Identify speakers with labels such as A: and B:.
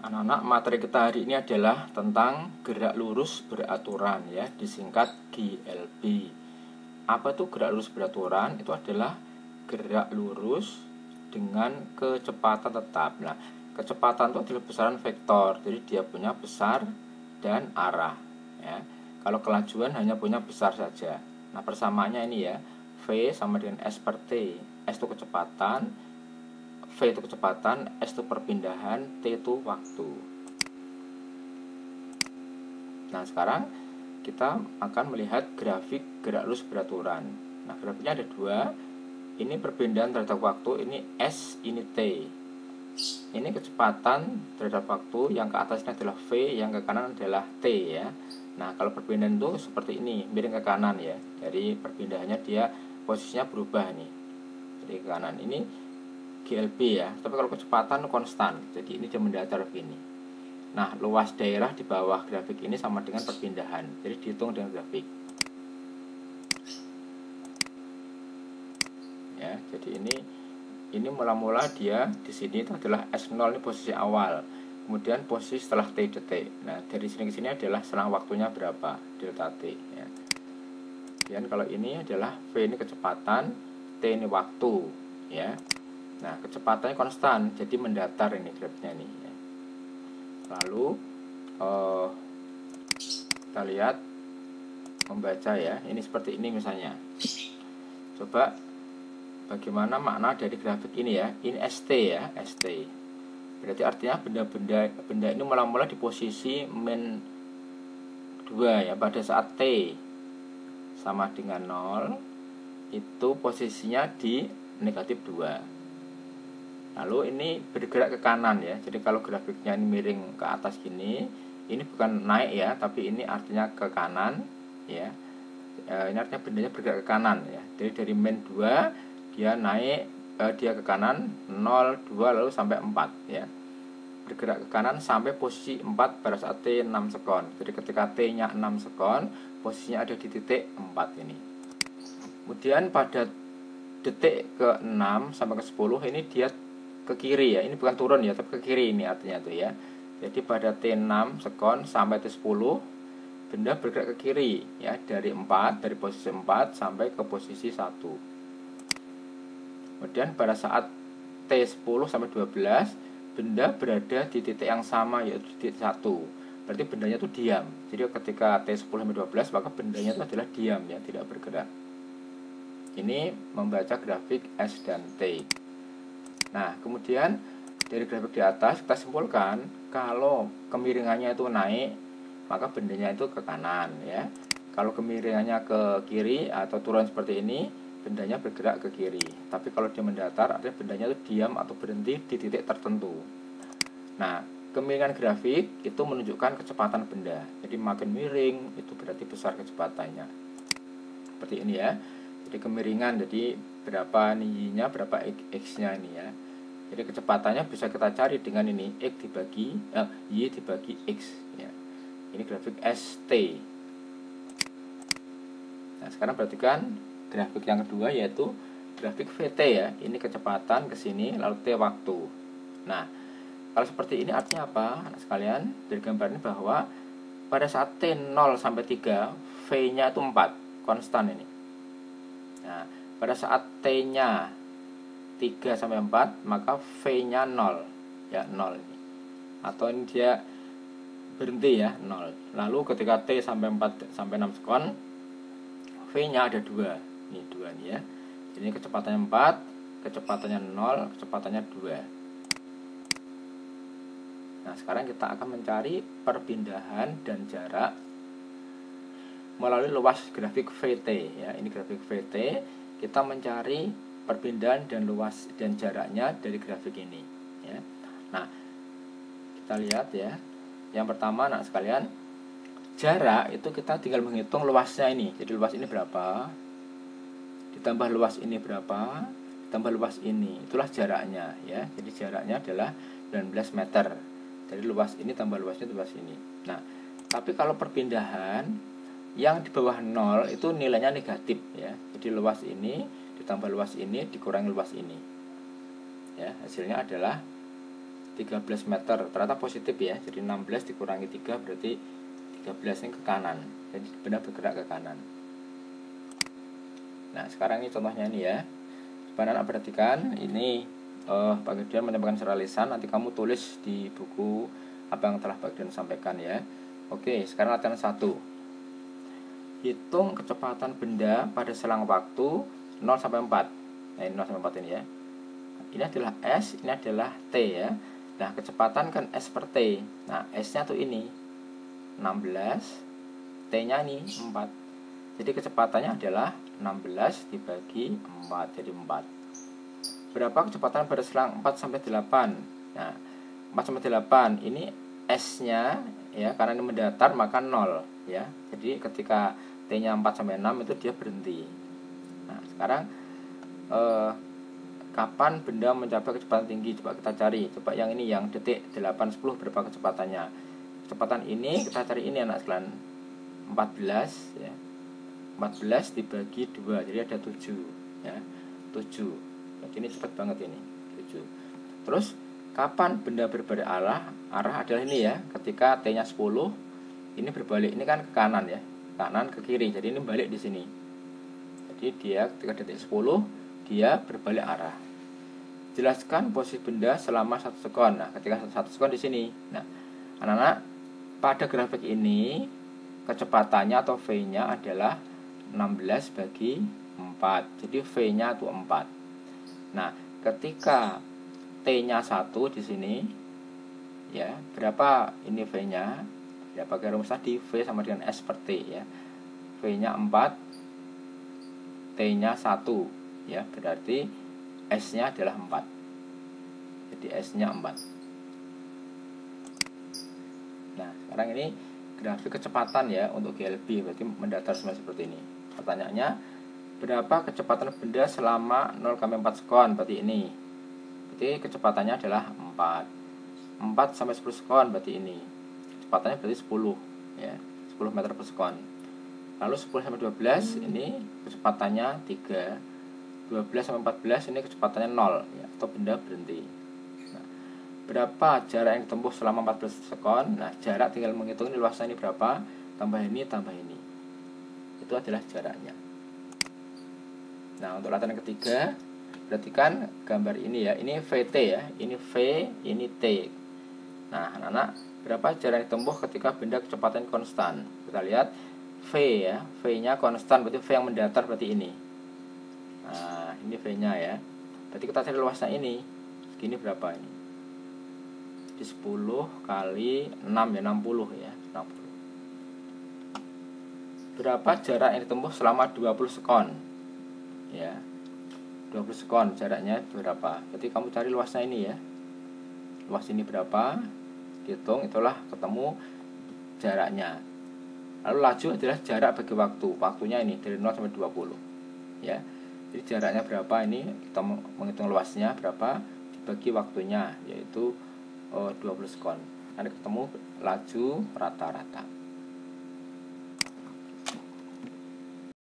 A: Anak-anak, materi kita hari ini adalah tentang gerak lurus beraturan, ya, disingkat GLB. Apa itu gerak lurus beraturan? Itu adalah gerak lurus dengan kecepatan tetap. Nah, kecepatan itu adalah besaran vektor, jadi dia punya besar dan arah, ya. Kalau kelajuan hanya punya besar saja. Nah, persamaannya ini, ya, V sama dengan S per T. S itu kecepatan, V itu kecepatan, S itu perpindahan, T itu waktu. Nah, sekarang kita akan melihat grafik gerak lurus beraturan. Nah, grafiknya ada dua. Ini perpindahan terhadap waktu, ini S, ini T. Ini kecepatan terhadap waktu, yang ke atasnya adalah V, yang ke kanan adalah T, ya. Nah, kalau perpindahan itu seperti ini, miring ke kanan, ya. Jadi perpindahannya dia posisinya berubah nih. Jadi ke kanan. Ini GLB, ya. Tapi kalau kecepatan konstan, jadi ini dia mendatar begini. Nah, luas daerah di bawah grafik ini sama dengan perpindahan. Jadi dihitung dengan grafik. Ya, jadi ini mula-mula dia di sini itu adalah S0, ini posisi awal. Kemudian posisi setelah T detik. Nah, dari sini ke sini adalah selang waktunya berapa, delta T, ya. Kemudian kalau ini adalah V ini kecepatan, T ini waktu, ya. Nah, kecepatannya konstan, jadi mendatar ini grafiknya nih, ya. Lalu kita lihat, membaca, ya. Ini seperti ini misalnya. Coba bagaimana makna dari grafik ini, ya. Ini ST, ya, ST. Berarti artinya benda ini mula-mula di posisi min 2, ya. Pada saat T sama dengan 0, itu posisinya di negatif 2. Lalu ini bergerak ke kanan, ya. Jadi kalau grafiknya ini miring ke atas gini, ini bukan naik, ya, tapi ini artinya ke kanan, ya. Ini artinya bendanya bergerak ke kanan, ya. Jadi dari min 2 dia naik, dia ke kanan 0, 2, lalu sampai 4, ya. Bergerak ke kanan sampai posisi 4 pada saat T 6 sekon. Jadi ketika T-nya 6 sekon, posisinya ada di titik 4 ini. Kemudian pada detik ke 6 sampai ke 10 ini dia ke kiri, ya. Ini bukan turun, ya, tapi ke kiri ini artinya tuh, ya. Jadi pada T6 sekon sampai T10 benda bergerak ke kiri, ya, dari posisi 4 sampai ke posisi 1. Kemudian pada saat T10 sampai 12 benda berada di titik yang sama, yaitu di titik 1. Berarti bendanya itu diam. Jadi ketika T10 sampai 12 maka bendanya itu adalah diam, ya, tidak bergerak. Ini membaca grafik S dan T. Nah, kemudian dari grafik di atas kita simpulkan kalau kemiringannya itu naik, maka bendanya itu ke kanan, ya. Kalau kemiringannya ke kiri atau turun seperti ini, bendanya bergerak ke kiri. Tapi kalau dia mendatar, artinya bendanya itu diam atau berhenti di titik tertentu. Nah, kemiringan grafik itu menunjukkan kecepatan benda. Jadi makin miring itu berarti besar kecepatannya. Seperti ini, ya. Jadi kemiringan, jadi berapa y-nya, berapa x-nya ini, ya. Jadi kecepatannya bisa kita cari dengan ini, y dibagi x, ya. Ini grafik ST. Nah, sekarang perhatikan grafik yang kedua, yaitu grafik VT, ya. Ini kecepatan ke sini, lalu T waktu. Nah, kalau seperti ini artinya apa? Nah, sekalian, dari gambar ini bahwa pada saat T 0 sampai 3, V-nya itu 4, konstan ini. Nah, pada saat T-nya 3 sampai 4, maka V-nya 0, ya, 0 ini. Atau ini dia berhenti, ya, 0. Lalu ketika T sampai 4 sampai 6 sekon, V-nya ada 2. Ini 2 nih, ya. Jadi kecepatannya 4, kecepatannya 0, kecepatannya 2. Nah, sekarang kita akan mencari perpindahan dan jarak melalui luas grafik VT, ya. Ini grafik VT, kita mencari perpindahan dan luas dan jaraknya dari grafik ini, ya. Nah, kita lihat, ya. Yang pertama, anak sekalian, jarak itu kita tinggal menghitung luasnya ini. Jadi luas ini berapa, ditambah luas ini berapa, ditambah luas ini, itulah jaraknya, ya. Jadi jaraknya adalah 19 meter. Jadi luas ini tambah luasnya luas ini. Nah, tapi kalau perpindahan yang di bawah 0 itu nilainya negatif, ya. Jadi luas ini ditambah luas ini dikurangi luas ini, ya. Hasilnya adalah 13 meter, ternyata positif ya. Jadi 16 dikurangi 3 berarti 13, ini ke kanan. Jadi benda bergerak ke kanan. Nah sekarang ini contohnya ini ya. Coba anak perhatikan, ini Pak Gideon menyampaikan secara lisan, nanti kamu tulis di buku apa yang telah Pak Gideon sampaikan ya. Oke, sekarang latihan 1. Hitung kecepatan benda pada selang waktu 0 sampai 4. Nah, ini 0 sampai 4 ini ya. Ini adalah S, ini adalah T ya. Nah, kecepatan kan S per T. Nah, S-nya tuh ini 16, T-nya ini 4. Jadi kecepatannya adalah 16 dibagi 4, jadi 4. Berapa kecepatan pada selang 4 sampai 8? Nah, 4 sampai 8 ini S-nya ya, karena ini mendatar maka 0 ya. Jadi ketika T-nya 4 sampai 6 itu dia berhenti. Nah, sekarang kapan benda mencapai kecepatan tinggi? Coba kita cari. Coba yang ini, yang detik 8, 10 berapa kecepatannya? Kecepatan ini kita cari ini anak sekalian. 14 ya. 14 dibagi 2, jadi ada 7 ya. 7. Jadi ini cepat banget ini. 7. Terus kapan benda berbalik arah? Arah adalah ini ya. Ketika T-nya 10, ini berbalik. Ini kan ke kanan ya. Kanan ke kiri. Jadi ini balik di sini. Jadi dia ketika detik 10 dia berbalik arah. Jelaskan posisi benda selama 1 sekon. Nah, ketika 1 sekon di sini. Nah, anak-anak, pada grafik ini kecepatannya atau V-nya adalah 16 bagi 4. Jadi V-nya itu 4. Nah, ketika T-nya 1 di sini ya, berapa ini V-nya? Ya, pakai rumus tadi, V sama dengan S per T ya. V-nya 4, T-nya 1 ya, berarti S-nya adalah 4. Jadi S-nya 4. Nah, sekarang ini grafik kecepatan ya untuk GLB, berarti mendatar seperti ini. Pertanyaannya, berapa kecepatan benda selama 0,4 sekon? Berarti ini. Berarti kecepatannya adalah 4. 4 sampai 10 sekon berarti ini. Kecepatannya berarti 10 ya, 10 meter per sekon. Lalu 10 sampai 12 ini kecepatannya 3. 12 sampai 14 ini kecepatannya 0 ya, atau benda berhenti. Nah, berapa jarak yang ditempuh selama 14 sekon? Nah, jarak tinggal menghitung ini luasnya ini berapa, tambah ini, tambah ini. Itu adalah jaraknya. Nah, untuk latihan ketiga, perhatikan gambar ini ya. Ini VT ya, ini V, ini T. Nah, anak-anak, berapa jarak yang ditempuh ketika benda kecepatan konstan? Kita lihat V ya, V-nya konstan, berarti V yang mendatar berarti ini. Nah, ini V-nya ya. Berarti kita cari luasnya ini. Segini berapa ini? Di 10 kali 6 ya, 60 ya, 60. Berapa jarak yang ditempuh selama 20 sekon? Ya. 20 sekon jaraknya berapa? Berarti kamu cari luasnya ini ya. Luas ini berapa? Hitung, itulah ketemu jaraknya. Lalu laju adalah jarak bagi waktu. Waktunya ini dari 0 sampai 20. Ya. Jadi jaraknya berapa ini, kita menghitung luasnya berapa dibagi waktunya, yaitu 20 sekon. Nanti ketemu laju rata-rata.